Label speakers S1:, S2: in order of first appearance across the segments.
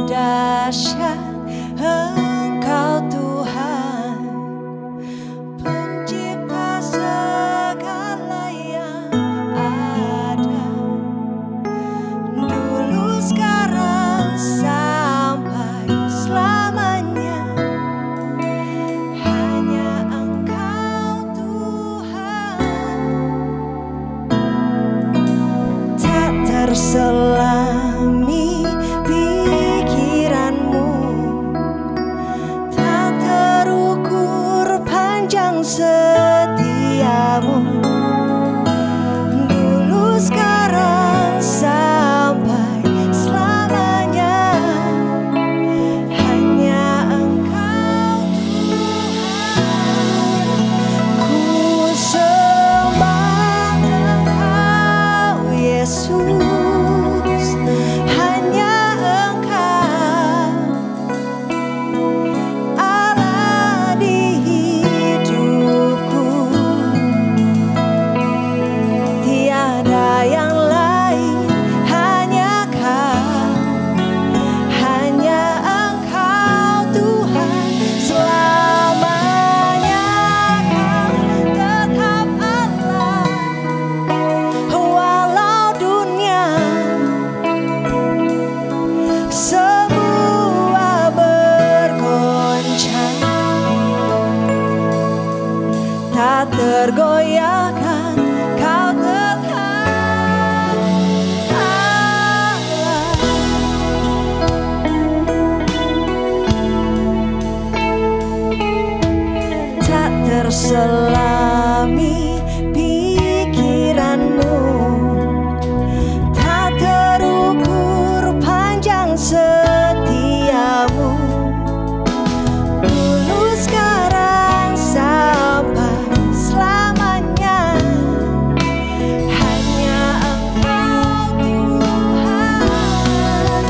S1: dahsyat Engkau Tuhan, pencipta segala yang ada, dulu, sekarang, sampai selamanya. Hanya Engkau Tuhan, tak terselami pikiranmu, tak terukur panjang setiamu, dulu, sekarang, sampai selamanya. Hanya Engkau Tuhan, ku sembah Engkau Yesus. Hanya Engkau tergoyahkan, Kau tetap Allah. Tak terselami pikiranmu, tak terukur panjang setiamu. Dulu, sekarang, sampai selamanya, hanya Engkau Tuhan.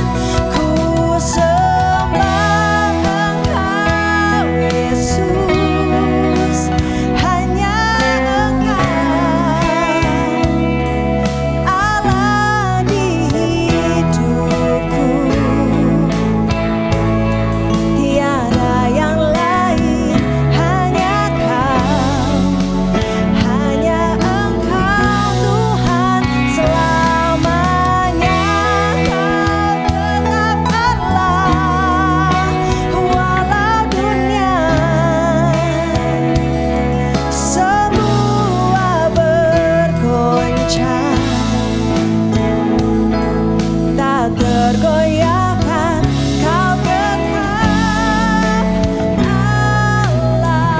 S1: Ku sembah Engkau Yesus, hanya Engkau Allah di hidupku. Tiada yang lain, hanya Kau, hanya Engkau Tuhan selamanya. Kau tetap Allah, walau dunia semua bergoncang, tak tergoyahkan, Kau tetap Allah.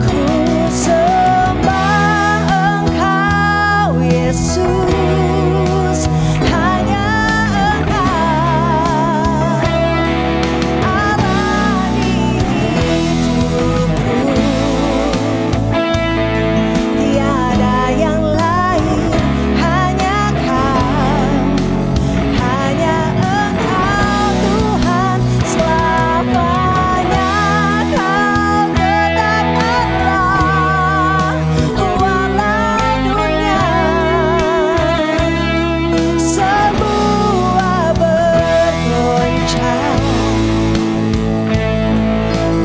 S1: Ku sembah Engkau Yesus, hanya Engkau Allah di hidupku. Tiada yang lain, hanya Kau, hanya Engkau Tuhan selamanya. Kau tetap Allah, walau dunia semua bergoncang,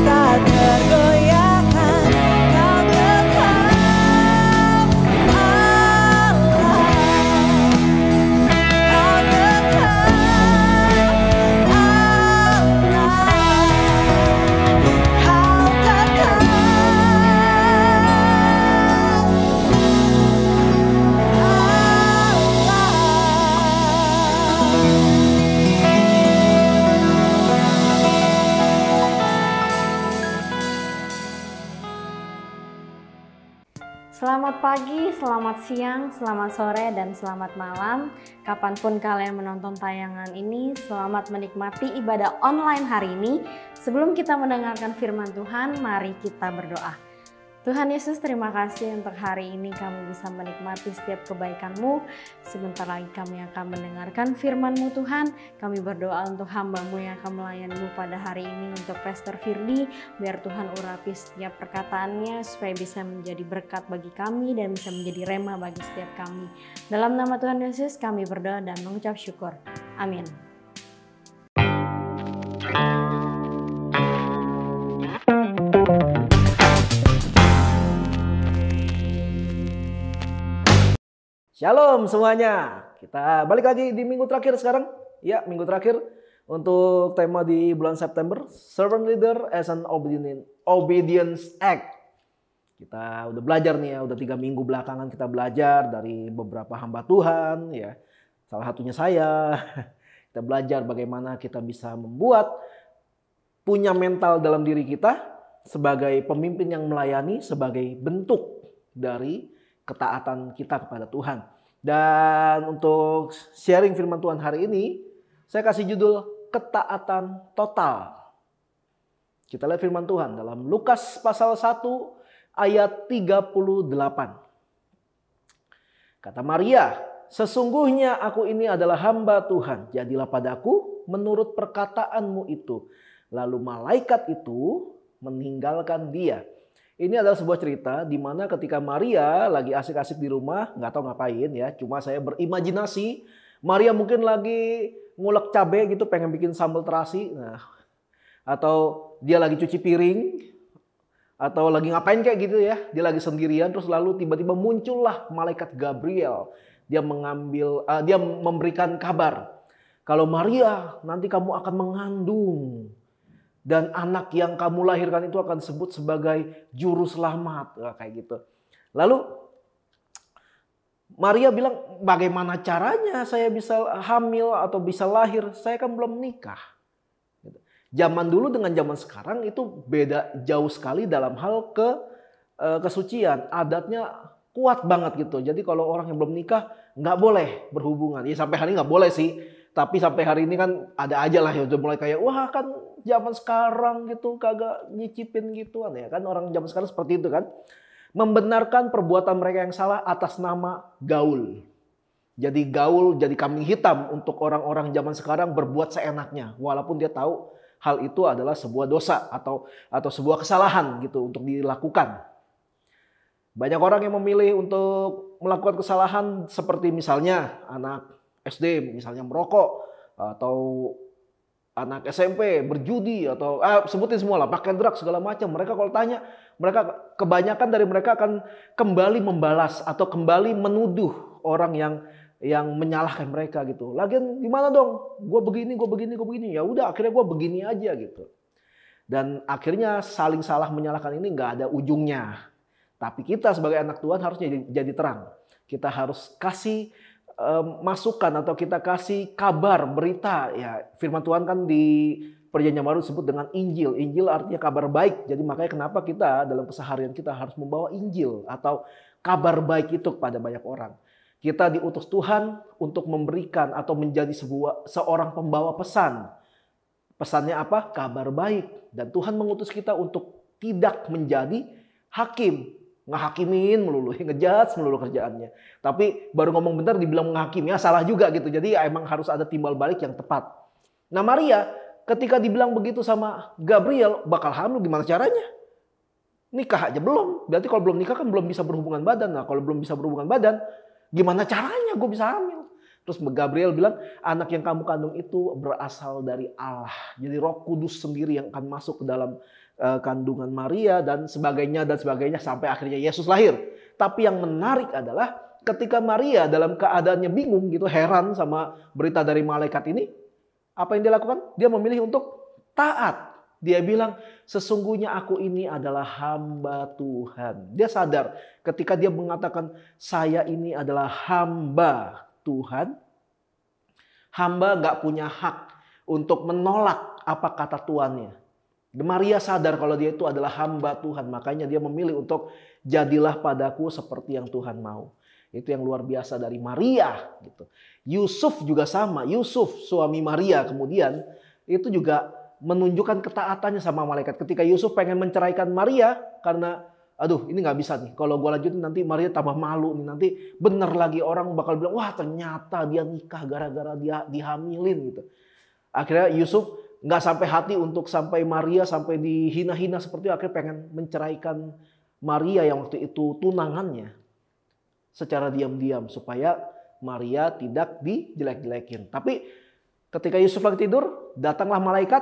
S1: tak tergoyahkan, Kau tetap Allah. Kau tetap Allah. Kau tetap
S2: Selamat pagi, selamat siang, selamat sore, dan selamat malam. Kapanpun kalian menonton tayangan ini, selamat menikmati ibadah online hari ini. Sebelum kita mendengarkan firman Tuhan, mari kita berdoa. Tuhan Yesus, terima kasih untuk hari ini kami bisa menikmati setiap kebaikan-Mu. Sebentar lagi kami akan mendengarkan firman-Mu Tuhan. Kami berdoa untuk hamba-Mu yang akan melayani-Mu pada hari ini, untuk Pastor Firdi. Biar Tuhan urapi setiap perkataannya supaya bisa menjadi berkat bagi kami dan bisa menjadi rema bagi setiap kami. Dalam nama Tuhan Yesus kami berdoa dan mengucap syukur. Amin.
S3: Shalom semuanya, kita balik lagi di minggu terakhir sekarang. Ya, minggu terakhir untuk tema di bulan September, Servant Leader as an Obedience Act. Kita udah belajar nih ya, udah 3 minggu belakangan kita belajar dari beberapa hamba Tuhan ya. Salah satunya saya. Kita belajar bagaimana kita bisa membuat punya mental dalam diri kita sebagai pemimpin yang melayani, sebagai bentuk dari ketaatan kita kepada Tuhan. Dan untuk sharing firman Tuhan hari ini, saya kasih judul ketaatan total. Kita lihat firman Tuhan dalam Lukas pasal 1 ayat 38. Kata Maria, sesungguhnya aku ini adalah hamba Tuhan, jadilah padaku menurut perkataanmu itu. Lalu malaikat itu meninggalkan dia. Ini adalah sebuah cerita di mana ketika Maria lagi asik-asik di rumah, nggak tahu ngapain ya, cuma saya berimajinasi Maria mungkin lagi ngulek cabai gitu, pengen bikin sambal terasi, nah, atau dia lagi cuci piring, atau lagi ngapain kayak gitu ya, dia lagi sendirian, terus lalu tiba-tiba muncullah malaikat Gabriel, dia memberikan kabar, kalau Maria nanti kamu akan mengandung Dan anak yang kamu lahirkan itu akan disebut sebagai juru selamat. Nah, kayak gitu. Lalu Maria bilang, bagaimana caranya saya bisa hamil atau bisa lahir? Saya kan belum nikah. Zaman dulu dengan zaman sekarang itu beda jauh sekali dalam hal kesucian. Adatnya kuat banget gitu. Jadi kalau orang yang belum nikah nggak boleh berhubungan. Ya sampai hari ini nggak boleh sih. Tapi sampai hari ini kan ada aja lah ya udah mulai kayak wah kan zaman sekarang gitu kagak nyicipin gituan ya kan, orang zaman sekarang seperti itu kan. Membenarkan perbuatan mereka yang salah atas nama gaul. Jadi gaul jadi kambing hitam untuk orang-orang zaman sekarang berbuat seenaknya walaupun dia tahu hal itu adalah sebuah dosa atau sebuah kesalahan gitu untuk dilakukan. Banyak orang yang memilih untuk melakukan kesalahan seperti misalnya anak SD misalnya merokok, atau anak SMP berjudi, atau sebutin semua lah, pakai drugs segala macam. Mereka kalau tanya, mereka kebanyakan dari mereka akan kembali membalas atau kembali menuduh orang yang menyalahkan mereka gitu. Lagian gimana dong? Gue begini. Ya udah akhirnya gue begini aja gitu. Dan akhirnya saling salah menyalahkan ini nggak ada ujungnya. Tapi kita sebagai anak Tuhan harusnya jadi terang. Kita harus kasih masukan atau kita kasih kabar, berita. Ya, firman Tuhan kan di Perjanjian Baru disebut dengan Injil. Injil artinya kabar baik. Jadi makanya kenapa kita dalam keseharian kita harus membawa Injil atau kabar baik itu kepada banyak orang. Kita diutus Tuhan untuk memberikan atau menjadi seorang pembawa pesan. Pesannya apa? Kabar baik. Dan Tuhan mengutus kita untuk tidak menjadi hakim. Ngehakimin melulu, ngejudge melulu kerjaannya. Tapi baru ngomong bentar dibilang menghakimi, ya salah juga gitu. Jadi emang harus ada timbal balik yang tepat. Nah Maria ketika dibilang begitu sama Gabriel bakal hamil, gimana caranya? Nikah aja belum. Berarti kalau belum nikah kan belum bisa berhubungan badan. Nah kalau belum bisa berhubungan badan, gimana caranya gue bisa hamil? Terus Gabriel bilang, anak yang kamu kandung itu berasal dari Allah. Jadi Roh Kudus sendiri yang akan masuk ke dalam kandungan Maria dan sebagainya sampai akhirnya Yesus lahir. Tapi yang menarik adalah ketika Maria dalam keadaannya bingung gitu, heran sama berita dari malaikat ini, apa yang dia lakukan? Dia memilih untuk taat. Dia bilang, sesungguhnya aku ini adalah hamba Tuhan. Dia sadar ketika dia mengatakan saya ini adalah hamba Tuhan, hamba gak punya hak untuk menolak apa kata tuannya. Maria sadar kalau dia itu adalah hamba Tuhan. Makanya dia memilih untuk jadilah padaku seperti yang Tuhan mau. Itu yang luar biasa dari Maria. Gitu. Yusuf juga sama. Yusuf suami Maria kemudian itu juga menunjukkan ketaatannya sama malaikat. Ketika Yusuf pengen menceraikan Maria karena aduh ini gak bisa nih. Kalau gue lanjutin nanti Maria tambah malu nih. Nanti bener lagi orang bakal bilang wah ternyata dia nikah gara-gara dia dihamilin gitu. Akhirnya Yusuf nggak sampai hati untuk sampai Maria sampai dihina-hina seperti itu. Akhirnya pengen menceraikan Maria yang waktu itu tunangannya secara diam-diam supaya Maria tidak dijelek-jelekin. Tapi ketika Yusuf lagi tidur, datanglah malaikat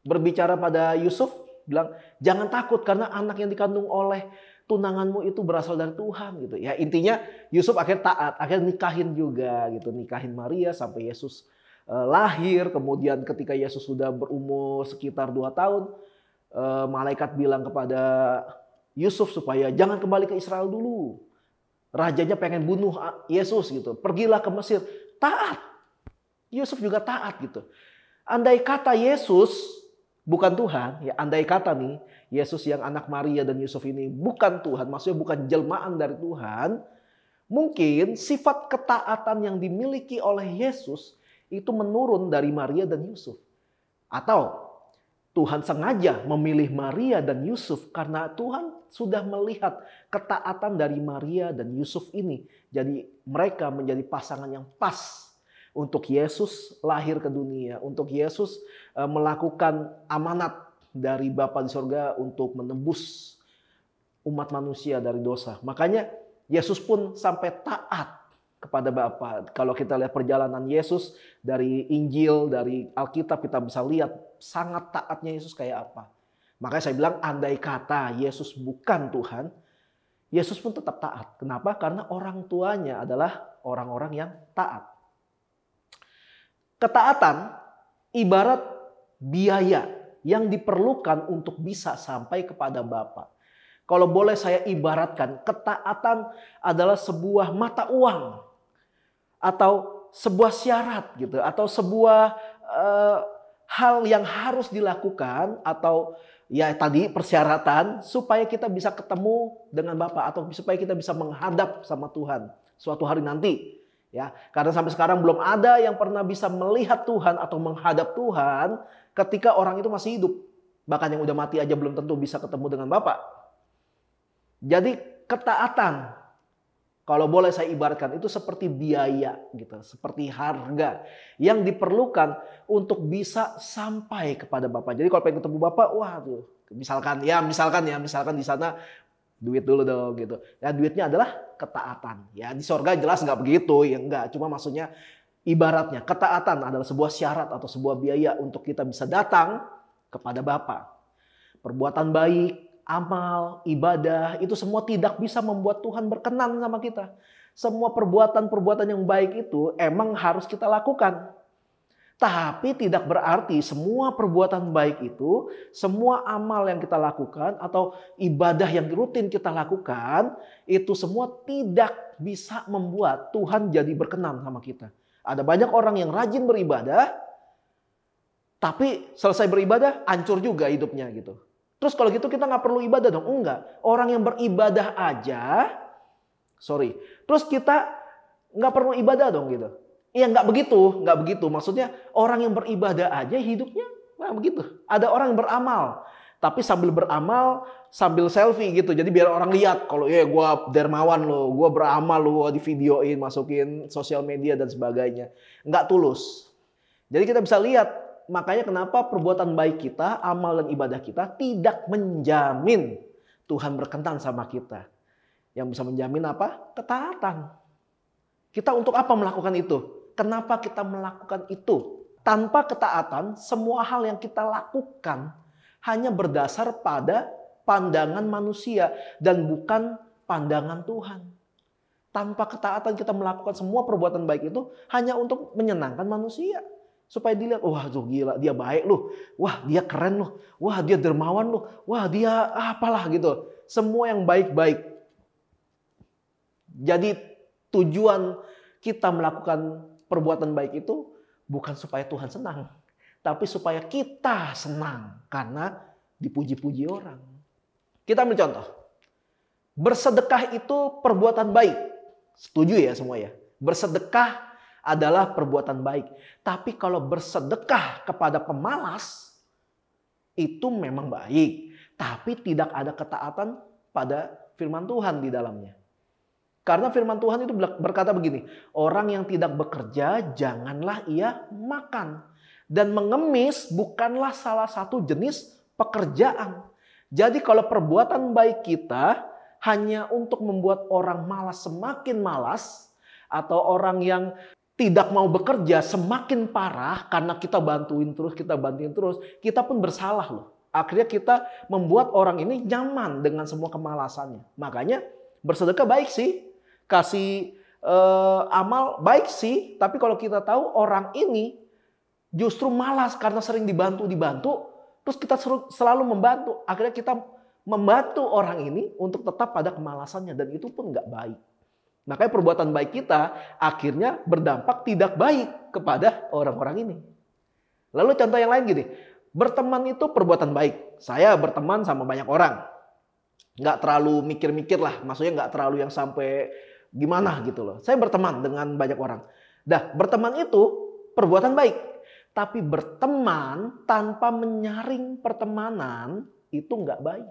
S3: berbicara pada Yusuf, bilang jangan takut karena anak yang dikandung oleh tunanganmu itu berasal dari Tuhan gitu. Ya intinya Yusuf akhirnya taat, akhirnya nikahin juga gitu, nikahin Maria sampai Yesus lahir. Kemudian ketika Yesus sudah berumur sekitar 2 tahun, malaikat bilang kepada Yusuf supaya jangan kembali ke Israel dulu. Rajanya pengen bunuh Yesus gitu. Pergilah ke Mesir. Taat. Yusuf juga taat gitu. Andai kata Yesus bukan Tuhan, ya andai kata nih Yesus yang anak Maria dan Yusuf ini bukan Tuhan, maksudnya bukan jelmaan dari Tuhan, mungkin sifat ketaatan yang dimiliki oleh Yesus itu menurun dari Maria dan Yusuf. Atau Tuhan sengaja memilih Maria dan Yusuf karena Tuhan sudah melihat ketaatan dari Maria dan Yusuf ini. Jadi mereka menjadi pasangan yang pas untuk Yesus lahir ke dunia. Untuk Yesus melakukan amanat dari Bapa di sorga untuk menebus umat manusia dari dosa. Makanya Yesus pun sampai taat kepada Bapa. Kalau kita lihat perjalanan Yesus dari Injil, dari Alkitab, kita bisa lihat sangat taatnya Yesus kayak apa. Makanya saya bilang andai kata Yesus bukan Tuhan, Yesus pun tetap taat. Kenapa? Karena orang tuanya adalah orang-orang yang taat. Ketaatan ibarat biaya yang diperlukan untuk bisa sampai kepada Bapa. Kalau boleh saya ibaratkan, ketaatan adalah sebuah mata uang atau sebuah syarat gitu, atau sebuah hal yang harus dilakukan, atau ya tadi persyaratan supaya kita bisa ketemu dengan Bapa atau supaya kita bisa menghadap sama Tuhan suatu hari nanti. Ya, karena sampai sekarang belum ada yang pernah bisa melihat Tuhan atau menghadap Tuhan ketika orang itu masih hidup. Bahkan yang udah mati aja belum tentu bisa ketemu dengan Bapa. Jadi ketaatan, kalau boleh saya ibaratkan, itu seperti biaya gitu, seperti harga yang diperlukan untuk bisa sampai kepada Bapa. Jadi kalau pengen ketemu Bapa, wah tuh, misalkan di sana duit dulu dong gitu. Ya duitnya adalah ketaatan. Ya di sorga jelas nggak begitu, ya enggak. Cuma maksudnya ibaratnya ketaatan adalah sebuah syarat atau sebuah biaya untuk kita bisa datang kepada Bapa. Perbuatan baik, amal, ibadah, itu semua tidak bisa membuat Tuhan berkenan sama kita. Semua perbuatan-perbuatan yang baik itu emang harus kita lakukan. Tapi tidak berarti semua perbuatan baik itu, semua amal yang kita lakukan atau ibadah yang rutin kita lakukan, itu semua tidak bisa membuat Tuhan jadi berkenan sama kita. Ada banyak orang yang rajin beribadah, tapi selesai beribadah hancur juga hidupnya gitu. Terus kalau gitu kita nggak perlu ibadah dong? Enggak. Orang yang beribadah aja, terus kita nggak perlu ibadah dong gitu. Iya nggak begitu. Maksudnya orang yang beribadah aja hidupnya nggak begitu. Ada orang yang beramal, tapi sambil beramal sambil selfie gitu. Jadi biar orang lihat kalau gue dermawan loh, gue beramal loh, di videoin, masukin sosial media dan sebagainya. Nggak tulus. Jadi kita bisa lihat. Makanya kenapa perbuatan baik kita, amal dan ibadah kita tidak menjamin Tuhan berkenan sama kita. Yang bisa menjamin apa? Ketaatan. Kita untuk apa melakukan itu? Kenapa kita melakukan itu? Tanpa ketaatan, semua hal yang kita lakukan hanya berdasar pada pandangan manusia dan bukan pandangan Tuhan. Tanpa ketaatan kita melakukan semua perbuatan baik itu hanya untuk menyenangkan manusia. Supaya dilihat, wah tuh gila, dia baik loh. Wah dia keren loh. Wah dia dermawan loh. Wah dia apalah gitu. Semua yang baik-baik. Jadi tujuan kita melakukan perbuatan baik itu bukan supaya Tuhan senang. Tapi supaya kita senang. Karena dipuji-puji orang. Kita ambil contoh. Bersedekah itu perbuatan baik. Setuju ya semua ya? Bersedekah adalah perbuatan baik. Tapi kalau bersedekah kepada pemalas, itu memang baik. Tapi tidak ada ketaatan pada firman Tuhan di dalamnya. Karena firman Tuhan itu berkata begini, orang yang tidak bekerja, janganlah ia makan. Dan mengemis bukanlah salah satu jenis pekerjaan. Jadi kalau perbuatan baik kita hanya untuk membuat orang malas semakin malas, atau orang yang tidak mau bekerja semakin parah karena kita bantuin terus, kita pun bersalah loh. Akhirnya kita membuat orang ini nyaman dengan semua kemalasannya. Makanya bersedekah baik sih, kasih amal baik sih, tapi kalau kita tahu orang ini justru malas karena sering dibantu, terus kita selalu membantu, akhirnya kita membantu orang ini untuk tetap pada kemalasannya dan itu pun nggak baik. Makanya perbuatan baik kita akhirnya berdampak tidak baik kepada orang-orang ini. Lalu contoh yang lain gini, berteman itu perbuatan baik. Saya berteman sama banyak orang. Nggak terlalu mikir-mikir lah, maksudnya nggak terlalu yang sampai gimana gitu loh. Saya berteman dengan banyak orang. Berteman itu perbuatan baik. Tapi berteman tanpa menyaring pertemanan itu nggak baik.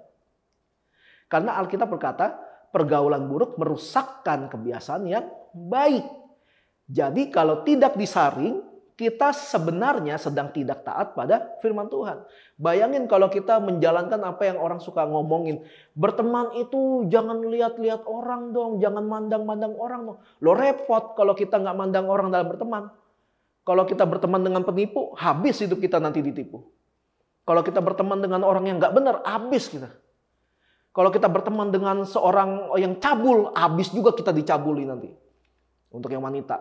S3: Karena Alkitab berkata, pergaulan buruk merusakkan kebiasaan yang baik. Jadi kalau tidak disaring, kita sebenarnya sedang tidak taat pada firman Tuhan. Bayangin kalau kita menjalankan apa yang orang suka ngomongin. Berteman itu jangan lihat-lihat orang dong, jangan mandang-mandang orang dong. Lo repot kalau kita nggak mandang orang dalam berteman. Kalau kita berteman dengan penipu, habis hidup kita nanti ditipu. Kalau kita berteman dengan orang yang nggak benar, habis kita. Kalau kita berteman dengan seorang yang cabul, habis juga kita dicabuli nanti. Untuk yang wanita.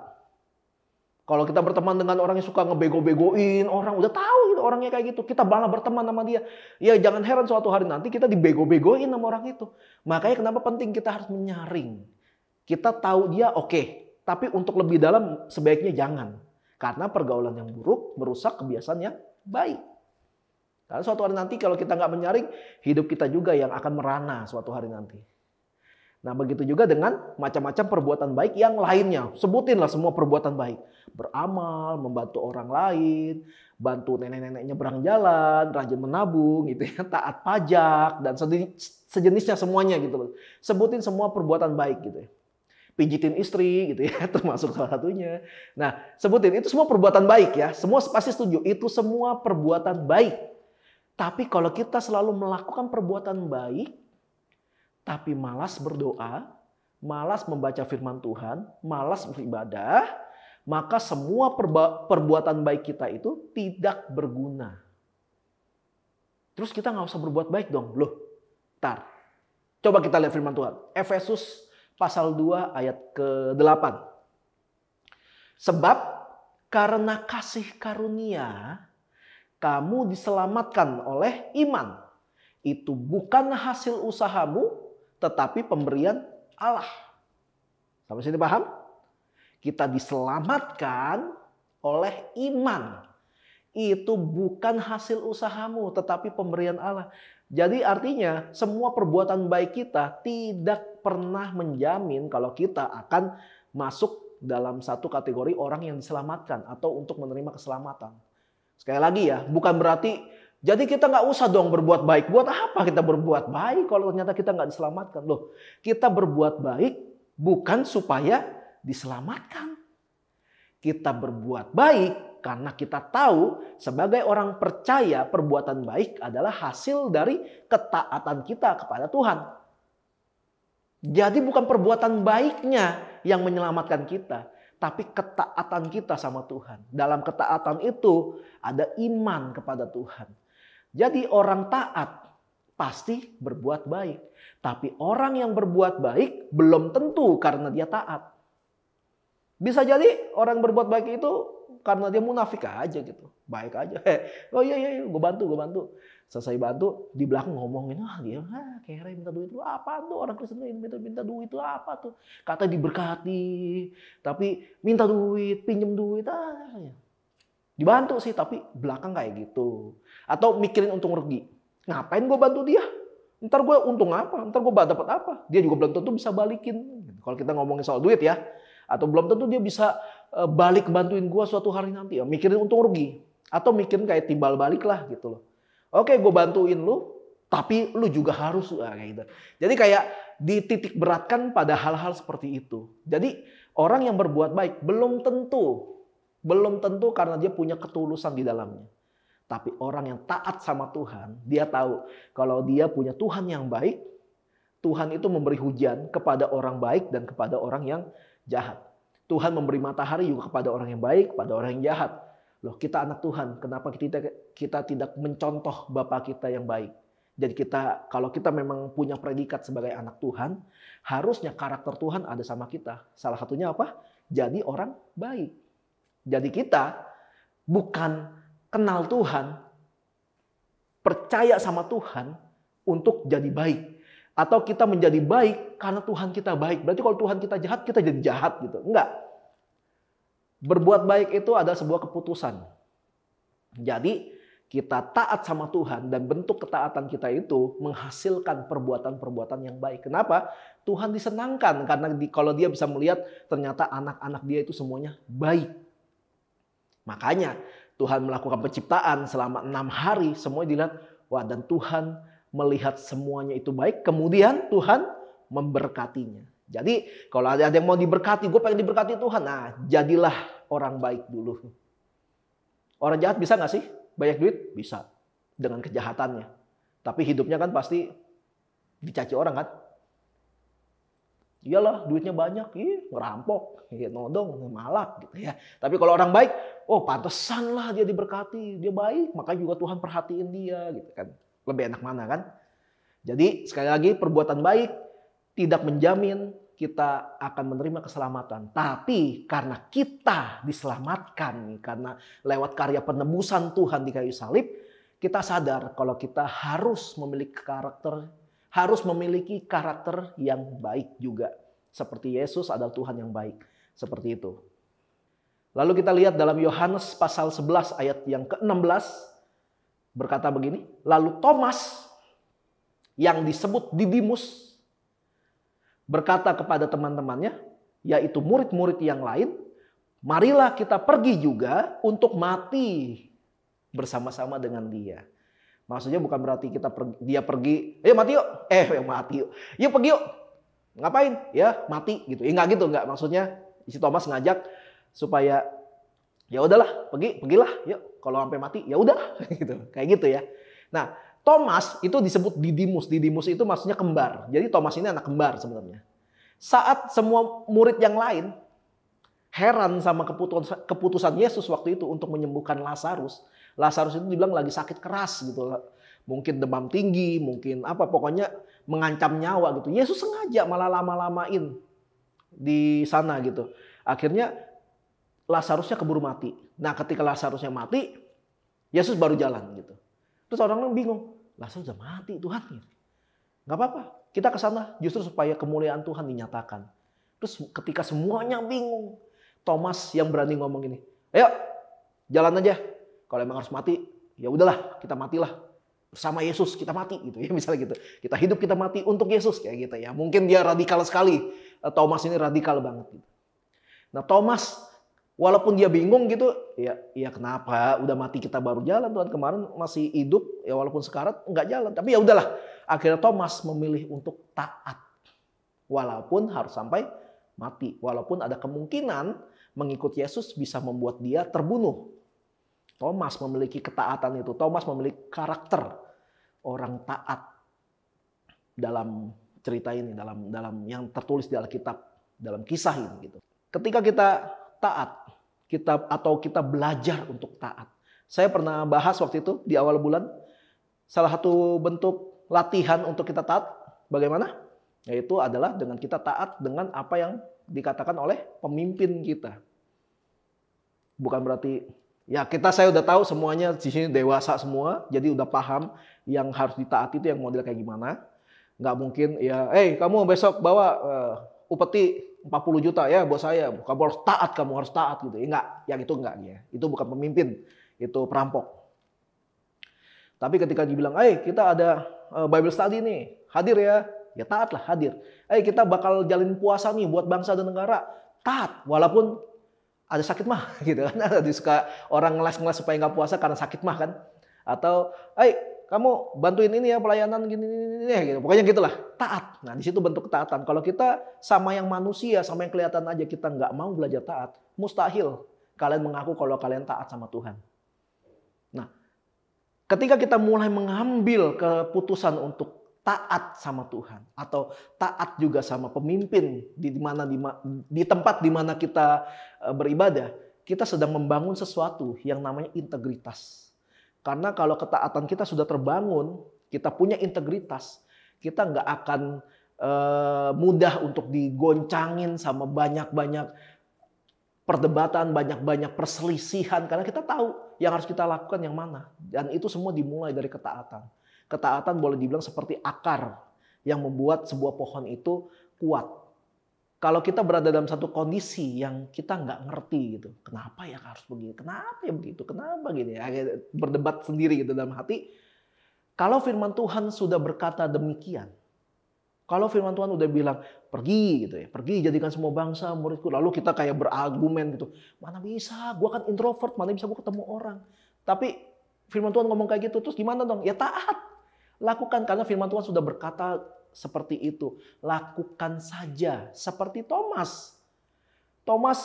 S3: Kalau kita berteman dengan orang yang suka ngebego-begoin orang, udah tahu gitu orangnya kayak gitu. Kita malah berteman sama dia. Ya jangan heran suatu hari nanti kita dibego-begoin sama orang itu. Makanya kenapa penting kita harus menyaring. Kita tahu dia oke, tapi untuk lebih dalam sebaiknya jangan. Karena pergaulan yang buruk merusak kebiasaan yang baik. Karena suatu hari nanti kalau kita nggak menyaring, hidup kita juga yang akan merana suatu hari nanti. Nah begitu juga dengan macam-macam perbuatan baik yang lainnya. Sebutinlah semua perbuatan baik. Beramal, membantu orang lain, bantu nenek-nenek nyebrang jalan, rajin menabung, gitu ya, taat pajak, dan sejenisnya semuanya gitu. Sebutin semua perbuatan baik gitu ya. Pijitin istri gitu ya, termasuk salah satunya. Nah sebutin, itu semua perbuatan baik ya. Semua pasti setuju, itu semua perbuatan baik. Tapi kalau kita selalu melakukan perbuatan baik, tapi malas berdoa, malas membaca firman Tuhan, malas beribadah, maka semua perbuatan baik kita itu tidak berguna. Terus kita nggak usah berbuat baik dong. Loh, ntar. Coba kita lihat firman Tuhan. Efesus pasal 2 ayat ke-8. Sebab karena kasih karunia, kamu diselamatkan oleh iman. Itu bukan hasil usahamu, tetapi pemberian Allah. Sampai sini paham? Kita diselamatkan oleh iman. Itu bukan hasil usahamu, tetapi pemberian Allah. Jadi artinya semua perbuatan baik kita tidak pernah menjamin kalau kita akan masuk dalam satu kategori orang yang diselamatkan atau untuk menerima keselamatan. Sekali lagi ya, bukan berarti jadi kita nggak usah dong berbuat baik. Buat apa kita berbuat baik kalau ternyata kita nggak diselamatkan? Loh, kita berbuat baik bukan supaya diselamatkan. Kita berbuat baik karena kita tahu sebagai orang percaya perbuatan baik adalah hasil dari ketaatan kita kepada Tuhan. Jadi bukan perbuatan baiknya yang menyelamatkan kita, tapi ketaatan kita sama Tuhan. Dalam ketaatan itu ada iman kepada Tuhan. Jadi orang taat pasti berbuat baik. Tapi orang yang berbuat baik belum tentu karena dia taat. Bisa jadi orang berbuat baik itu karena dia munafik aja gitu. Baik aja. Oh iya, gue bantu. Selesai bantu, di belakang ngomongin, dia kere minta duit lu apa tuh, orang Kristen minta duit itu apa tuh. Kata diberkati, tapi minta duit, pinjem duit. Dibantu sih, tapi belakang kayak gitu. Atau mikirin untung rugi. Ngapain gue bantu dia? Ntar gue untung apa? Ntar gue dapat apa? Dia juga belum tentu bisa balikin. Kalau kita ngomongin soal duit ya. Atau belum tentu dia bisa balik bantuin gue suatu hari nanti. Ya, mikirin untung rugi. Atau mikirin kayak timbal balik lah gitu loh. Oke, gue bantuin lu, tapi lu juga harus kayak gitu. Jadi kayak dititik beratkan pada hal-hal seperti itu. Jadi orang yang berbuat baik belum tentu karena dia punya ketulusan di dalamnya. Tapi orang yang taat sama Tuhan, dia tahu kalau dia punya Tuhan yang baik, Tuhan itu memberi hujan kepada orang baik dan kepada orang yang jahat. Tuhan memberi matahari juga kepada orang yang baik, kepada orang yang jahat. Loh, kita anak Tuhan, kenapa kita tidak mencontoh Bapa kita yang baik? Jadi kalau kita memang punya predikat sebagai anak Tuhan, harusnya karakter Tuhan ada sama kita. Salah satunya apa? Jadi orang baik. Jadi kita bukan kenal Tuhan, percaya sama Tuhan untuk jadi baik. Atau kita menjadi baik karena Tuhan kita baik. Berarti kalau Tuhan kita jahat, kita jadi jahat gitu. Enggak. Berbuat baik itu adalah sebuah keputusan. Jadi kita taat sama Tuhan dan bentuk ketaatan kita itu menghasilkan perbuatan-perbuatan yang baik. Kenapa? Tuhan disenangkan karena kalau dia bisa melihat ternyata anak-anak dia itu semuanya baik. Makanya Tuhan melakukan penciptaan selama 6 hari, semuanya dilihat, wah, dan Tuhan melihat semuanya itu baik, kemudian Tuhan memberkatinya. Jadi kalau ada yang mau diberkati, gue pengen diberkati Tuhan, nah jadilah orang baik dulu. Orang jahat bisa gak sih banyak duit? Bisa, dengan kejahatannya. Tapi hidupnya kan pasti dicaci orang kan. Iyalah duitnya banyak, ngerampok, nodong, malak gitu ya. Tapi kalau orang baik, oh pantesan lah dia diberkati, dia baik, makanya juga Tuhan perhatiin dia gitu kan. Lebih enak mana kan? Jadi sekali lagi perbuatan baik tidak menjamin kita akan menerima keselamatan. Tapi karena kita diselamatkan, karena lewat karya penebusan Tuhan di kayu salib, kita sadar kalau kita harus memiliki karakter yang baik juga. Seperti Yesus adalah Tuhan yang baik. Seperti itu. Lalu kita lihat dalam Yohanes pasal 11 ayat yang ke-16 berkata begini, lalu Thomas yang disebut Didimus berkata kepada teman-temannya, yaitu murid-murid yang lain, marilah kita pergi juga untuk mati bersama-sama dengan dia. Maksudnya bukan berarti dia pergi, mati yuk, mati yuk, yuk pergi yuk, ngapain? Ya mati gitu. Enggak gitu, enggak. Maksudnya si Thomas ngajak supaya ya udahlah, pergilah, yuk. Kalau sampai mati ya udah, gitu. Kayak gitu ya. Nah, Thomas itu disebut Didimus. Didimus itu maksudnya kembar. Jadi Thomas ini anak kembar sebenarnya. Saat semua murid yang lain heran sama keputusan Yesus waktu itu untuk menyembuhkan Lazarus. Lazarus itu dibilang lagi sakit keras gitu. Mungkin demam tinggi, mungkin apa, pokoknya mengancam nyawa gitu. Yesus sengaja malah lama-lamain di sana gitu. Akhirnya Lazarusnya keburu mati. Nah, ketika Lazarusnya mati, Yesus baru jalan gitu. Terus orang-orang bingung, Lazarus udah mati Tuhan. Gak apa-apa, kita ke sana justru supaya kemuliaan Tuhan dinyatakan. Terus ketika semuanya bingung, Thomas yang berani ngomong ini, ayo jalan aja. Kalau emang harus mati, ya udahlah, kita matilah bersama Yesus, kita mati gitu ya, misalnya gitu. Kita hidup, kita mati untuk Yesus kayak gitu ya. Mungkin dia radikal sekali. Thomas ini radikal banget gitu. Nah, Thomas walaupun dia bingung gitu, ya kenapa udah mati kita baru jalan, Tuhan kemarin masih hidup, ya walaupun sekarat nggak jalan. Tapi ya udahlah, akhirnya Thomas memilih untuk taat. Walaupun harus sampai mati, walaupun ada kemungkinan mengikut Yesus bisa membuat dia terbunuh. Thomas memiliki ketaatan itu, Thomas memiliki karakter orang taat dalam cerita ini, dalam yang tertulis di Alkitab, dalam kisah ini gitu. Ketika kita taat, kita belajar untuk taat. Saya pernah bahas waktu itu di awal bulan, salah satu bentuk latihan untuk kita taat bagaimana? Yaitu adalah dengan kita taat dengan apa yang dikatakan oleh pemimpin kita. Bukan berarti ya saya udah tahu semuanya di sini dewasa semua, jadi udah paham yang harus ditaati itu yang model kayak gimana. Nggak mungkin ya, kamu besok bawa upeti 40 juta ya bos saya, kamu harus taat gitu. Enggak, yang itu enggak ya. Itu bukan pemimpin, itu perampok. Tapi ketika dibilang, kita ada Bible study nih, hadir ya taatlah, hadir. Kita bakal jalin puasa nih buat bangsa dan negara, taat walaupun ada sakit mah gitu kan. Ada suka orang ngeles-ngeles supaya nggak puasa karena sakit mah kan. Atau, kamu bantuin ini ya pelayanan gini gitu. Pokoknya gitulah, taat. Nah, di situ bentuk ketaatan. Kalau kita sama yang manusia, sama yang kelihatan aja kita nggak mau belajar taat, mustahil kalian mengaku kalau kalian taat sama Tuhan. Nah, ketika kita mulai mengambil keputusan untuk taat sama Tuhan atau taat juga sama pemimpin di tempat di mana kita beribadah, kita sedang membangun sesuatu yang namanya integritas. Karena kalau ketaatan kita sudah terbangun, kita punya integritas, kita nggak akan mudah untuk digoncangin sama banyak-banyak perdebatan, banyak-banyak perselisihan. Karena kita tahu yang harus kita lakukan yang mana. Dan itu semua dimulai dari ketaatan. Ketaatan boleh dibilang seperti akar yang membuat sebuah pohon itu kuat. Kalau kita berada dalam satu kondisi yang kita nggak ngerti gitu, kenapa ya harus begini, kenapa ya begitu, kenapa gini, ya, berdebat sendiri gitu dalam hati. Kalau firman Tuhan sudah berkata demikian, kalau firman Tuhan udah bilang pergi gitu ya, pergi jadikan semua bangsa muridku, lalu kita kayak berargumen gitu, mana bisa, gua kan introvert, mana bisa gua ketemu orang. Tapi firman Tuhan ngomong kayak gitu, terus gimana dong? Ya taat, lakukan karena firman Tuhan sudah berkata seperti itu. Lakukan saja. Seperti Thomas. Thomas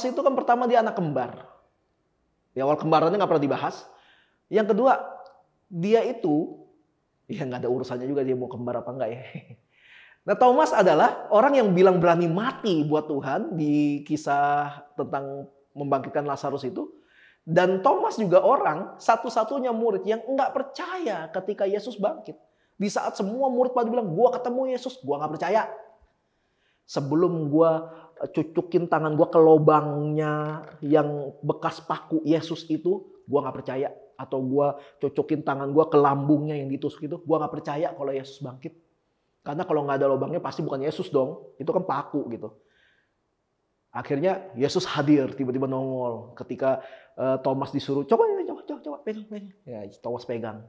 S3: itu kan pertama dia anak kembar. Di awal kembarannya nggak pernah dibahas. Yang kedua, dia itu, ya nggak ada urusannya juga dia mau kembar apa enggak ya. Nah, Thomas adalah orang yang bilang berani mati buat Tuhan di kisah tentang membangkitkan Lazarus itu. Dan Thomas juga orang satu-satunya murid yang enggak percaya ketika Yesus bangkit. Di saat semua murid pada bilang, gua ketemu Yesus, gua nggak percaya. Sebelum gua cucukin tangan gua ke lubangnya yang bekas paku Yesus itu, gua nggak percaya. Atau gua cucukin tangan gua ke lambungnya yang ditusuk itu, gua nggak percaya kalau Yesus bangkit. Karena kalau nggak ada lubangnya pasti bukan Yesus dong, itu kan paku gitu. Akhirnya Yesus hadir, tiba-tiba nongol. Ketika Thomas disuruh, coba pegang. Ya, Thomas pegang.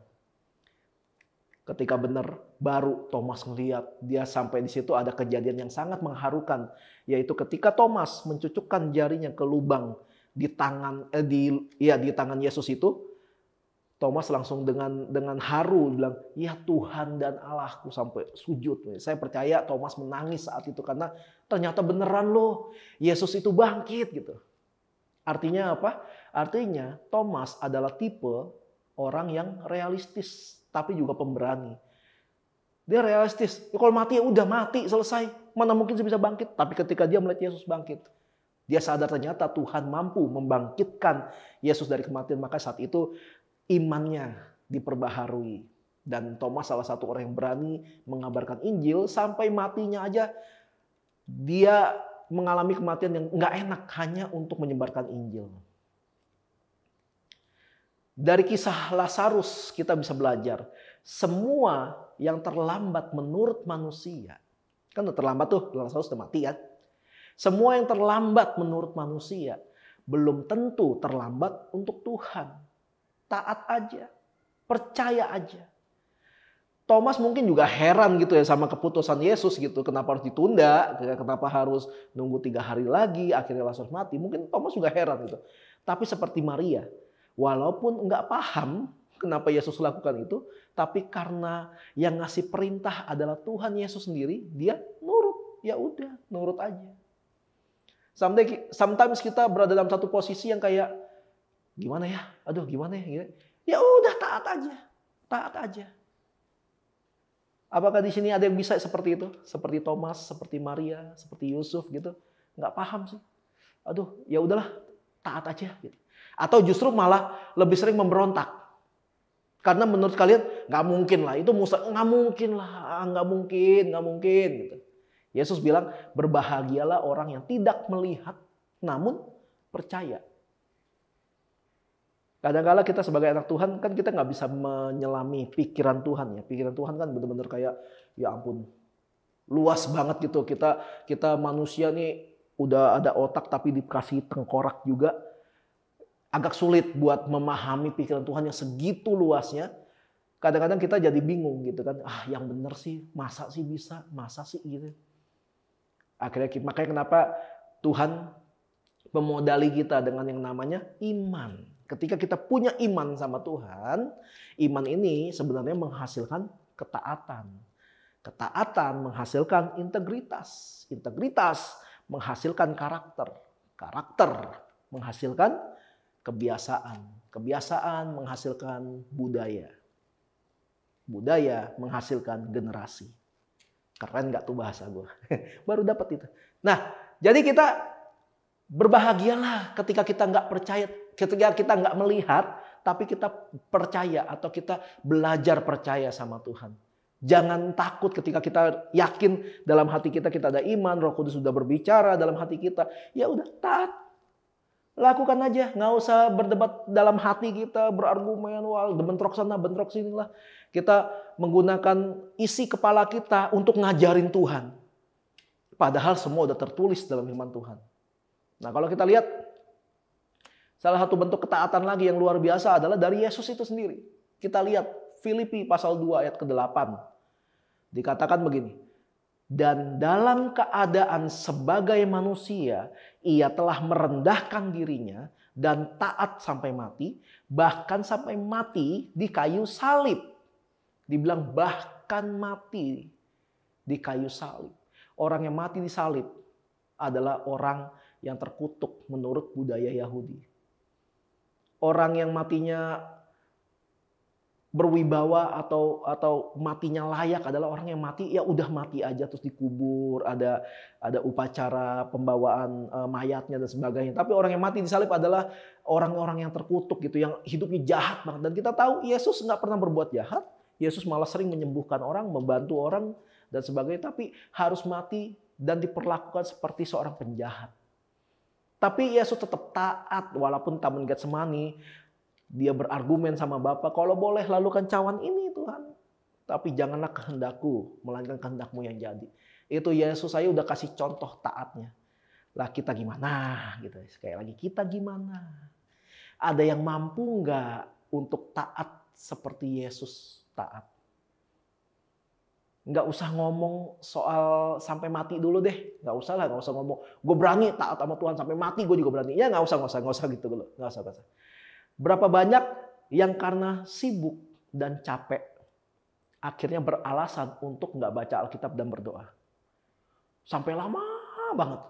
S3: Ketika benar, baru Thomas ngeliat. Dia sampai di situ ada kejadian yang sangat mengharukan. Yaitu ketika Thomas mencucukkan jarinya ke lubang di tangan Yesus itu, Thomas langsung dengan haru bilang, ya Tuhan dan Allahku, sampai sujud. Saya percaya Thomas menangis saat itu karena ternyata beneran loh Yesus itu bangkit gitu. Artinya apa? Artinya Thomas adalah tipe orang yang realistis tapi juga pemberani. Dia realistis. Ya, kalau mati ya udah mati, selesai. Mana mungkin bisa bangkit. Tapi ketika dia melihat Yesus bangkit, dia sadar ternyata Tuhan mampu membangkitkan Yesus dari kematian. Maka saat itu imannya diperbaharui. Dan Thomas salah satu orang yang berani mengabarkan Injil. Sampai matinya aja dia mengalami kematian yang nggak enak hanya untuk menyebarkan Injil. Dari kisah Lazarus kita bisa belajar. Semua yang terlambat menurut manusia. Kan udah terlambat tuh, Lazarus udah mati kan. Semua yang terlambat menurut manusia belum tentu terlambat untuk Tuhan. Taat aja, percaya aja. Thomas mungkin juga heran gitu ya sama keputusan Yesus gitu. Kenapa harus ditunda? Kenapa harus nunggu 3 hari lagi? Akhirnya Lazarus mati. Mungkin Thomas juga heran gitu. Tapi seperti Maria, walaupun nggak paham kenapa Yesus lakukan itu, tapi karena yang ngasih perintah adalah Tuhan Yesus sendiri, dia nurut. Ya udah, nurut aja. Sometimes kita berada dalam satu posisi yang kayak gimana ya? Aduh, gimana ya? Ya udah, taat aja. Taat aja. Apakah di sini ada yang bisa seperti itu? Seperti Thomas, seperti Maria, seperti Yusuf gitu? Nggak paham sih. Aduh, ya udahlah, taat aja gitu. Atau justru malah lebih sering memberontak. Karena menurut kalian nggak mungkin lah, itu nggak mungkin gitu. Yesus bilang, berbahagialah orang yang tidak melihat namun percaya. Kadang-kala kita sebagai anak Tuhan kan kita nggak bisa menyelami pikiran Tuhan ya. Pikiran Tuhan kan benar-benar kayak ya ampun, luas banget gitu. Kita manusia nih udah ada otak tapi dikasih tengkorak juga. Agak sulit buat memahami pikiran Tuhan yang segitu luasnya. Kadang-kadang kita jadi bingung gitu kan. Ah, yang benar sih, masa sih bisa, masa sih gitu. Akhirnya makanya kenapa Tuhan memodali kita dengan yang namanya iman. Ketika kita punya iman sama Tuhan, iman ini sebenarnya menghasilkan ketaatan. Ketaatan menghasilkan integritas. Integritas menghasilkan karakter. Karakter menghasilkan kebiasaan. Kebiasaan menghasilkan budaya. Budaya menghasilkan generasi. Keren gak tuh bahasa gue? Baru dapat itu. Nah, jadi kita berbahagialah ketika kita nggak percaya, ketika kita nggak melihat, tapi kita percaya atau kita belajar percaya sama Tuhan. Jangan takut ketika kita yakin dalam hati kita ada iman, Roh Kudus sudah berbicara dalam hati kita. Ya udah, taat. Lakukan aja, nggak usah berdebat dalam hati kita, berargumen, bentrok sana, bentrok sini lah. Kita menggunakan isi kepala kita untuk ngajarin Tuhan. Padahal semua udah tertulis dalam firman Tuhan. Nah, kalau kita lihat salah satu bentuk ketaatan lagi yang luar biasa adalah dari Yesus itu sendiri. Kita lihat Filipi pasal 2 ayat ke-8. Dikatakan begini. Dan dalam keadaan sebagai manusia, ia telah merendahkan dirinya dan taat sampai mati, bahkan sampai mati di kayu salib. Dibilang bahkan mati di kayu salib. Orang yang mati di salib adalah orang yang terkutuk menurut budaya Yahudi. Orang yang matinya berwibawa atau matinya layak adalah orang yang mati ya udah mati aja terus dikubur, ada upacara pembawaan mayatnya dan sebagainya. Tapi orang yang mati di salib adalah orang-orang yang terkutuk gitu, yang hidupnya jahat banget. Dan kita tahu Yesus nggak pernah berbuat jahat, Yesus malah sering menyembuhkan orang, membantu orang, dan sebagainya. Tapi harus mati dan diperlakukan seperti seorang penjahat. Tapi Yesus tetap taat walaupun Taman Getsemani. Dia berargumen sama Bapa, kalau boleh lalukan cawan ini Tuhan. Tapi janganlah kehendakku, melainkan kehendakmu yang jadi. Itu Yesus saya udah kasih contoh taatnya. Lah kita gimana? Gitu. Sekali lagi, kita gimana? Ada yang mampu nggak untuk taat seperti Yesus taat? Nggak usah ngomong soal sampai mati dulu deh. Nggak usah lah, nggak usah ngomong. Gue berani taat sama Tuhan sampai mati, gue juga berani. Ya nggak usah gitu dulu. Nggak usah. Berapa banyak yang karena sibuk dan capek akhirnya beralasan untuk nggak baca Alkitab dan berdoa. Sampai lama banget.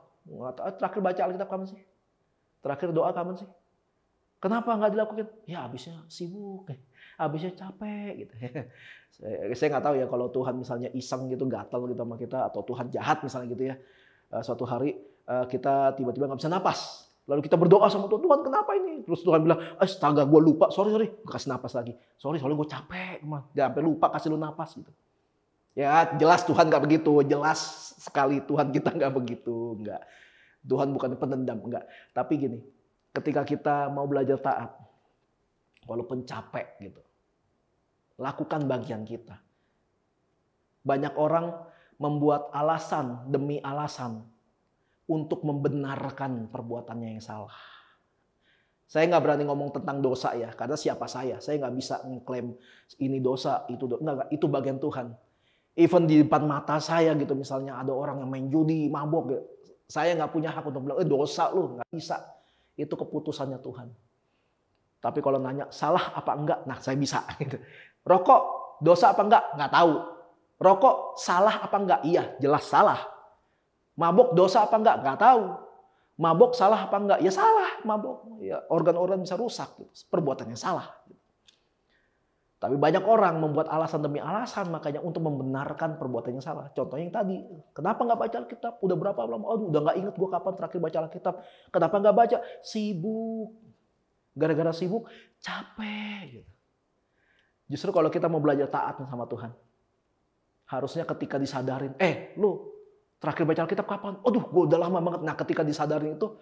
S3: Terakhir baca Alkitab kapan sih? Terakhir doa kapan sih? Kenapa nggak dilakukan? Ya habisnya sibuk, habisnya capek gitu. Saya nggak tahu ya kalau Tuhan misalnya iseng gitu, gatal gitu sama kita, atau Tuhan jahat misalnya gitu ya. Suatu hari kita tiba-tiba nggak bisa napas. Lalu kita berdoa sama Tuhan, Tuhan kenapa ini? Terus Tuhan bilang, astaga gue lupa, sorry, gue kasih napas lagi. Sorry, soalnya gue capek, dia sampai lupa kasih lu napas gitu. Ya jelas Tuhan nggak begitu, jelas sekali Tuhan kita nggak begitu, nggak. Tuhan bukan pendendam, enggak. Tapi gini, ketika kita mau belajar taat, walaupun capek gitu, lakukan bagian kita. Banyak orang membuat alasan demi alasan untuk membenarkan perbuatannya yang salah. Saya nggak berani ngomong tentang dosa ya, karena siapa saya? Saya nggak bisa mengklaim ini dosa, itu dosa. Enggak, itu bagian Tuhan. Even di depan mata saya gitu, misalnya ada orang yang main judi, mabok gitu. Saya nggak punya hak untuk bilang, dosa lu, nggak bisa. Itu keputusannya Tuhan. Tapi kalau nanya, salah apa enggak? Nah, saya bisa. Gitu. Rokok, dosa apa enggak? Nggak tahu. Rokok, salah apa enggak? Iya, jelas salah. Mabok, dosa apa enggak? Nggak tahu. Mabok, salah apa enggak? Ya salah, mabok. Ya, organ-organ bisa rusak. Gitu. Perbuatannya salah. Tapi banyak orang membuat alasan demi alasan makanya untuk membenarkan perbuatannya salah. Contohnya yang tadi, kenapa nggak baca Alkitab? Udah berapa lama? Oh, udah nggak inget gue kapan terakhir baca Alkitab. Kenapa nggak baca? Sibuk. Gara-gara sibuk, capek. Gitu. Justru kalau kita mau belajar taat sama Tuhan, harusnya ketika disadarin, lu terakhir baca Alkitab kapan? Aduh, gue udah lama banget. Nah, ketika disadarin itu,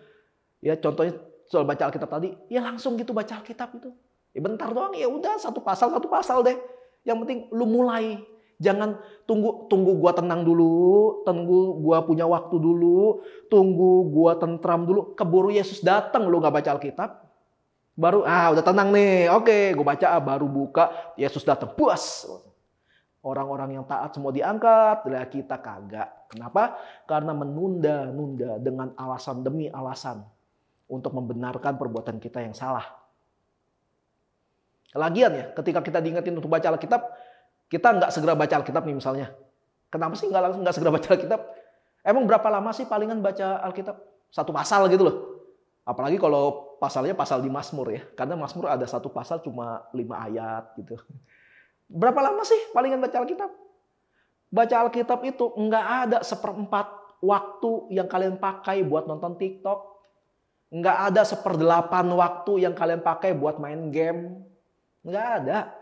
S3: ya contohnya soal baca Alkitab tadi, ya langsung gitu baca Alkitab itu. Ya bentar doang, ya udah satu pasal deh. Yang penting lu mulai. Jangan tunggu gua tenang dulu, tunggu gua punya waktu dulu, tunggu gua tentram dulu. Keburu Yesus datang lu nggak baca Alkitab. Baru udah tenang nih. Oke, gua baca baru buka Yesus datang. Puas. Orang-orang yang taat semua diangkat, lah kita kagak. Kenapa? Karena menunda-nunda dengan alasan demi alasan untuk membenarkan perbuatan kita yang salah. Lagian ya, ketika kita diingetin untuk baca Alkitab, kita nggak segera baca Alkitab nih misalnya. Kenapa sih nggak segera baca Alkitab? Emang berapa lama sih palingan baca Alkitab? Satu pasal gitu loh. Apalagi kalau pasalnya pasal di Mazmur ya. Karena Mazmur ada satu pasal cuma 5 ayat gitu. Berapa lama sih palingan baca Alkitab? Baca Alkitab itu nggak ada 1/4 waktu yang kalian pakai buat nonton TikTok. Nggak ada 1/8 waktu yang kalian pakai buat main game. Nggak ada.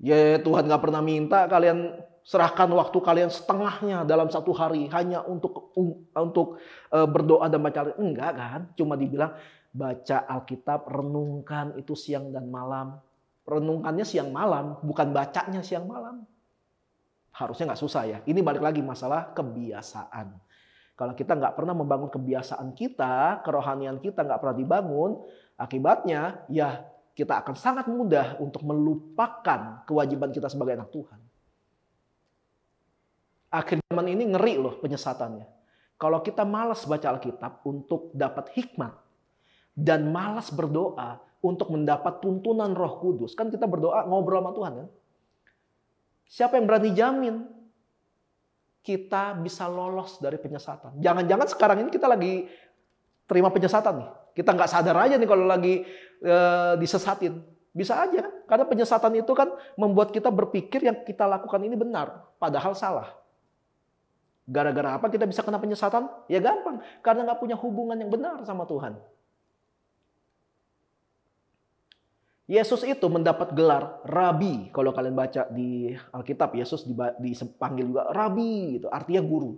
S3: Ya Tuhan nggak pernah minta kalian serahkan waktu kalian setengahnya dalam satu hari hanya untuk berdoa dan baca Alkitab. Enggak kan? Cuma dibilang baca Alkitab, renungkan itu siang dan malam. Renungkannya siang malam, bukan bacanya siang malam. Harusnya nggak susah ya. Ini balik lagi masalah kebiasaan. Kalau kita nggak pernah membangun kebiasaan kita, kerohanian kita nggak pernah dibangun, akibatnya ya kita akan sangat mudah untuk melupakan kewajiban kita sebagai anak Tuhan. Akhir zaman ini ngeri loh penyesatannya. Kalau kita malas baca Alkitab untuk dapat hikmat dan malas berdoa untuk mendapat tuntunan Roh Kudus, kan kita berdoa ngobrol sama Tuhan kan? Siapa yang berani jamin kita bisa lolos dari penyesatan? Jangan-jangan sekarang ini kita lagi terima penyesatan nih. Kita nggak sadar aja nih kalau lagi disesatin. Bisa aja kan? Karena penyesatan itu kan membuat kita berpikir yang kita lakukan ini benar. Padahal salah. Gara-gara apa kita bisa kena penyesatan? Ya gampang. Karena nggak punya hubungan yang benar sama Tuhan. Yesus itu mendapat gelar Rabi. Kalau kalian baca di Alkitab, Yesus dipanggil juga Rabi, gitu. Artinya guru.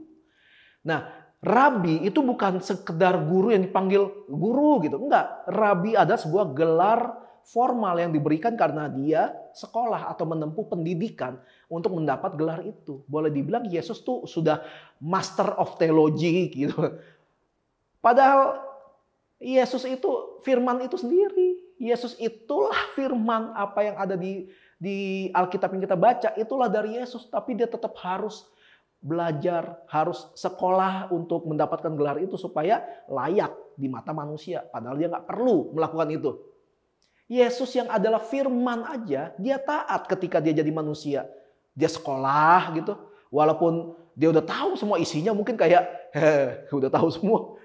S3: Nah, Rabi itu bukan sekedar guru yang dipanggil guru gitu. Enggak, Rabi ada sebuah gelar formal yang diberikan karena dia sekolah atau menempuh pendidikan untuk mendapat gelar itu. Boleh dibilang Yesus tuh sudah master of theology gitu. Padahal Yesus itu firman itu sendiri. Yesus itulah firman, apa yang ada di Alkitab yang kita baca itulah dari Yesus. Tapi dia tetap harus belajar, harus sekolah untuk mendapatkan gelar itu supaya layak di mata manusia. Padahal dia nggak perlu melakukan itu. Yesus yang adalah firman aja, dia taat ketika dia jadi manusia. Dia sekolah gitu, walaupun dia udah tahu semua isinya, mungkin kayak, udah tahu semua.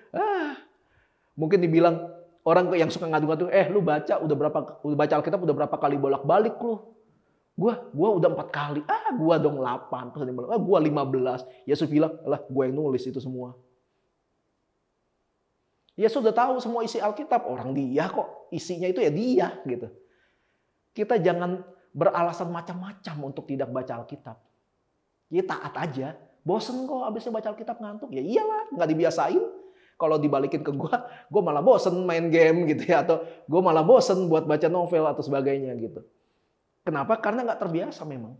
S3: Mungkin dibilang orang yang suka ngadu-ngadu, lu udah baca Alkitab udah berapa kali bolak-balik lu? Gua udah 4 kali. Gua dong 8. Terus dia bilang, gua 15. Yesus bilang, lah gua yang nulis itu semua. Yesus udah tahu semua isi Alkitab. Orang dia kok isinya itu ya dia gitu. Kita jangan beralasan macam-macam untuk tidak baca Alkitab. Ya taat aja. Bosen kok abisnya baca Alkitab ngantuk. Ya iyalah, nggak dibiasain. Kalau dibalikin ke gue malah bosen main game gitu ya. Atau gue malah bosen buat baca novel atau sebagainya gitu. Kenapa? Karena nggak terbiasa memang.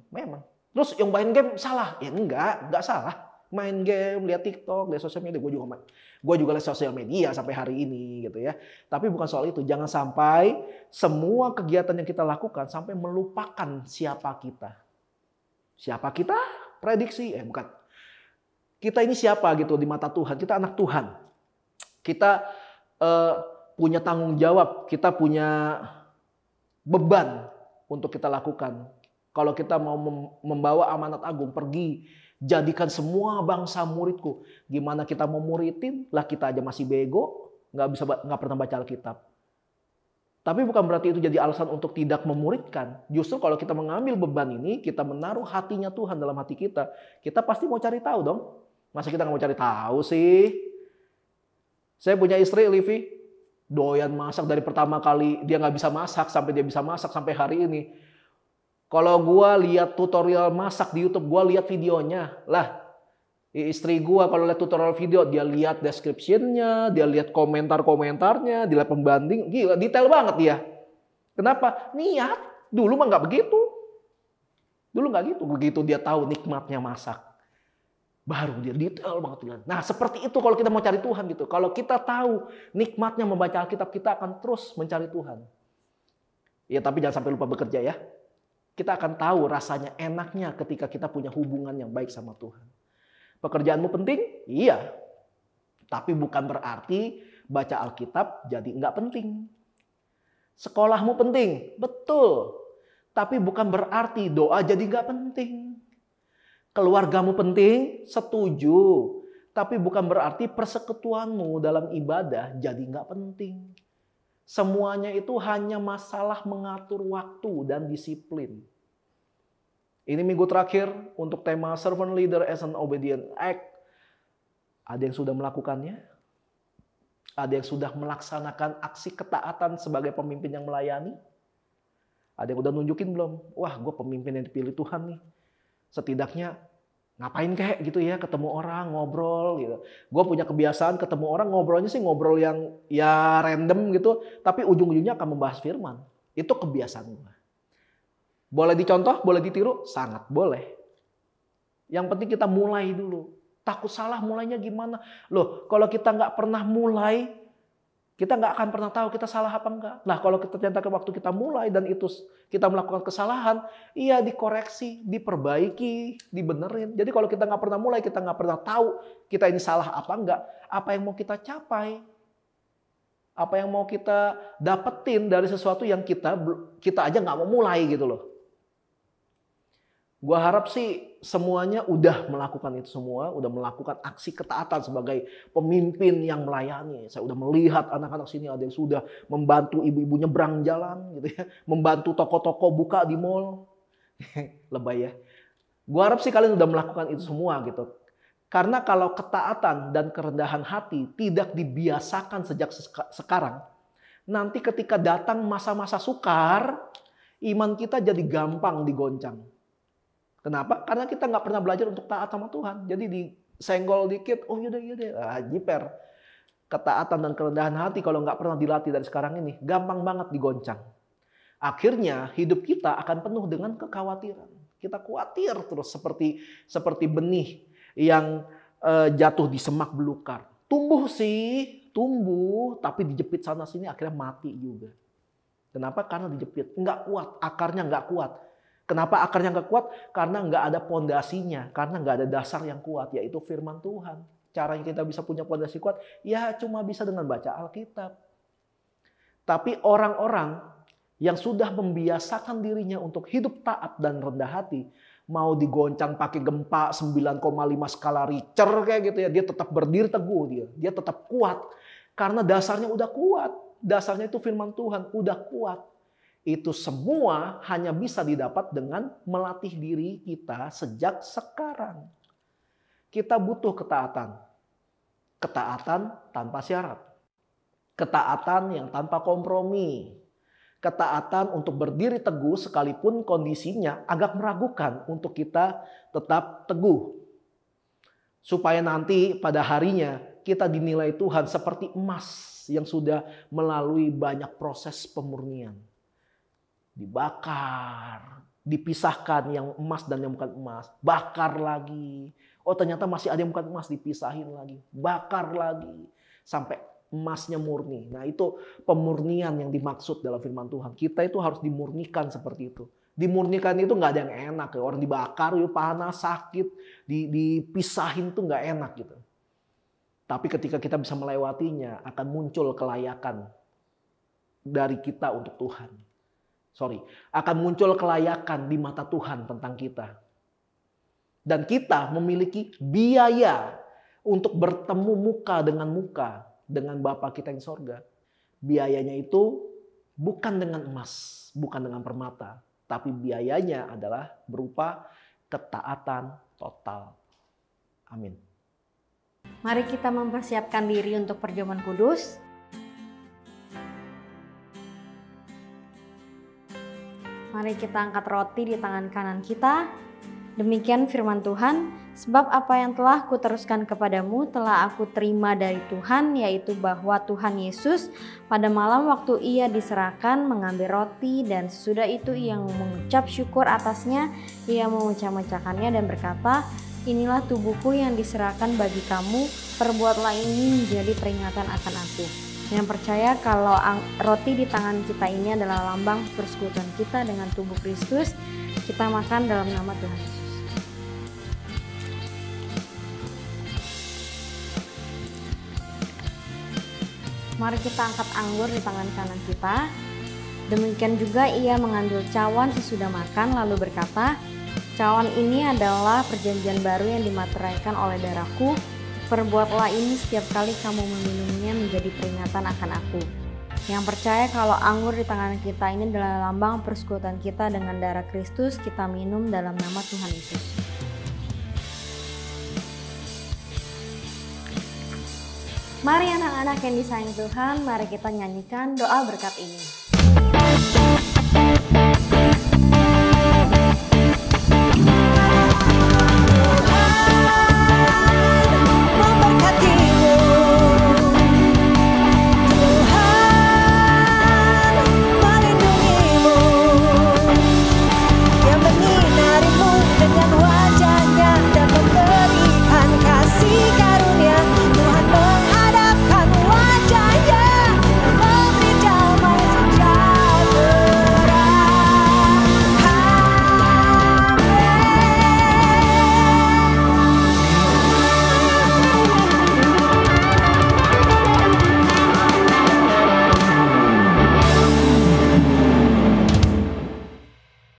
S3: Terus yang main game salah? Ya nggak salah. Main game, lihat TikTok, lihat sosial media. Gue juga lihat sosial media sampai hari ini gitu ya. Tapi bukan soal itu. Jangan sampai semua kegiatan yang kita lakukan sampai melupakan siapa kita. Siapa kita? Prediksi. Bukan. Kita ini siapa gitu di mata Tuhan. Kita anak Tuhan. Kita punya tanggung jawab, kita punya beban untuk kita lakukan. Kalau kita mau membawa amanat agung, pergi jadikan semua bangsa muridku. Gimana kita mau muridin? Lah kita aja masih bego, nggak pernah baca Alkitab. Tapi bukan berarti itu jadi alasan untuk tidak memuridkan. Justru kalau kita mengambil beban ini, kita menaruh hatinya Tuhan dalam hati kita pasti mau cari tahu dong. Masa kita nggak mau cari tahu sih? Saya punya istri, Livi, doyan masak dari pertama kali dia nggak bisa masak sampai dia bisa masak sampai hari ini. Kalau gue lihat tutorial masak di YouTube, gue lihat videonya. Lah, istri gue kalau lihat tutorial video, dia lihat description-nya, dia lihat komentar-komentarnya, dia lihat pembanding. Gila, detail banget dia. Kenapa? Niat. Dulu mah nggak begitu. Dulu nggak gitu. Begitu dia tahu nikmatnya masak, baru dia detail banget. Nah seperti itu kalau kita mau cari Tuhan gitu. Kalau kita tahu nikmatnya membaca Alkitab, kita akan terus mencari Tuhan. Ya tapi jangan sampai lupa bekerja ya. Kita akan tahu rasanya enaknya ketika kita punya hubungan yang baik sama Tuhan. Pekerjaanmu penting? Iya. Tapi bukan berarti baca Alkitab jadi nggak penting. Sekolahmu penting? Betul. Tapi bukan berarti doa jadi nggak penting. Keluargamu penting? Setuju. Tapi bukan berarti persekutuanmu dalam ibadah jadi nggak penting. Semuanya itu hanya masalah mengatur waktu dan disiplin. Ini minggu terakhir untuk tema Servant Leader as an Obedient Act. Ada yang sudah melakukannya? Ada yang sudah melaksanakan aksi ketaatan sebagai pemimpin yang melayani? Ada yang udah nunjukin belum? Wah, gue pemimpin yang dipilih Tuhan nih. Setidaknya ngapain kayak gitu ya, ketemu orang, ngobrol gitu. Gue punya kebiasaan ketemu orang, ngobrolnya sih ngobrol yang ya random gitu. Tapi ujung-ujungnya akan membahas firman. Itu kebiasaan gue. Boleh dicontoh, boleh ditiru? Sangat boleh. Yang penting kita mulai dulu. Takut salah mulainya gimana? Loh, kalau kita nggak pernah mulai, kita nggak akan pernah tahu kita salah apa enggak. Nah, kalau kita ternyata waktu kita mulai dan itu kita melakukan kesalahan, iya dikoreksi, diperbaiki, dibenerin. Jadi kalau kita nggak pernah mulai, kita nggak pernah tahu kita ini salah apa enggak, apa yang mau kita capai, apa yang mau kita dapetin dari sesuatu yang kita aja nggak mau mulai gitu loh. Gua harap sih semuanya udah melakukan itu semua, udah melakukan aksi ketaatan sebagai pemimpin yang melayani. Saya udah melihat anak-anak sini ada yang sudah membantu ibu-ibu nyebrang jalan gitu ya, membantu toko-toko buka di mall. Lebay ya. Gua harap sih kalian udah melakukan itu semua gitu. Karena kalau ketaatan dan kerendahan hati tidak dibiasakan sejak sekarang, nanti ketika datang masa-masa sukar, iman kita jadi gampang digoncang. Kenapa? Karena kita nggak pernah belajar untuk taat sama Tuhan. Jadi disenggol dikit, oh yaudah, jiper. Ketaatan dan kerendahan hati kalau nggak pernah dilatih dari sekarang ini, gampang banget digoncang. Akhirnya hidup kita akan penuh dengan kekhawatiran. Kita khawatir terus seperti benih yang jatuh di semak belukar. Tumbuh sih, tumbuh, tapi dijepit sana sini akhirnya mati juga. Kenapa? Karena dijepit, nggak kuat, akarnya nggak kuat. Kenapa akarnya nggak kuat? Karena nggak ada pondasinya, karena nggak ada dasar yang kuat, yaitu firman Tuhan. Caranya kita bisa punya pondasi kuat, ya cuma bisa dengan baca Alkitab. Tapi orang-orang yang sudah membiasakan dirinya untuk hidup taat dan rendah hati, mau digoncang pakai gempa 9,5 skala Richter kayak gitu ya, dia tetap berdiri teguh, dia tetap kuat. Karena dasarnya udah kuat, dasarnya itu firman Tuhan, udah kuat. Itu semua hanya bisa didapat dengan melatih diri kita sejak sekarang. Kita butuh ketaatan. Ketaatan tanpa syarat. Ketaatan yang tanpa kompromi. Ketaatan untuk berdiri teguh sekalipun kondisinya agak meragukan untuk kita tetap teguh. Supaya nanti pada harinya kita dinilai Tuhan seperti emas yang sudah melalui banyak proses pemurnian. Dibakar, dipisahkan yang emas dan yang bukan emas. Bakar lagi. Oh ternyata masih ada yang bukan emas, dipisahin lagi. Bakar lagi. Sampai emasnya murni. Nah itu pemurnian yang dimaksud dalam firman Tuhan. Kita itu harus dimurnikan seperti itu. Dimurnikan itu nggak ada yang enak. Orang dibakar, panas, sakit. Dipisahin tuh nggak enak gitu. Tapi ketika kita bisa melewatinya, akan muncul kelayakan dari kita untuk Tuhan. Akan muncul kelayakan di mata Tuhan tentang kita. Dan kita memiliki biaya untuk bertemu muka dengan Bapa kita yang sorga. Biayanya itu bukan dengan emas, bukan dengan permata. Tapi biayanya adalah berupa ketaatan total. Amin.
S2: Mari kita mempersiapkan diri untuk perjamuan kudus. Mari kita angkat roti di tangan kanan kita. Demikian firman Tuhan, sebab apa yang telah kuteruskan kepadamu telah aku terima dari Tuhan, yaitu bahwa Tuhan Yesus pada malam waktu ia diserahkan mengambil roti dan sesudah itu ia mengucap syukur atasnya, ia memecah-mecahkannya dan berkata, inilah tubuhku yang diserahkan bagi kamu, perbuatlah ini menjadi peringatan akan aku. Yang percaya kalau roti di tangan kita ini adalah lambang persekutuan kita dengan tubuh Kristus, kita makan dalam nama Tuhan Yesus. Mari kita angkat anggur di tangan kanan kita. Demikian juga ia mengambil cawan sesudah makan lalu berkata, cawan ini adalah perjanjian baru yang dimateraikan oleh darahku. Perbuatlah ini setiap kali kamu meminumnya menjadi peringatan akan aku. Yang percaya kalau anggur di tangan kita ini adalah lambang persekutuan kita dengan darah Kristus, kita minum dalam nama Tuhan Yesus. Mari anak-anak yang disayang Tuhan, mari kita nyanyikan doa berkat ini.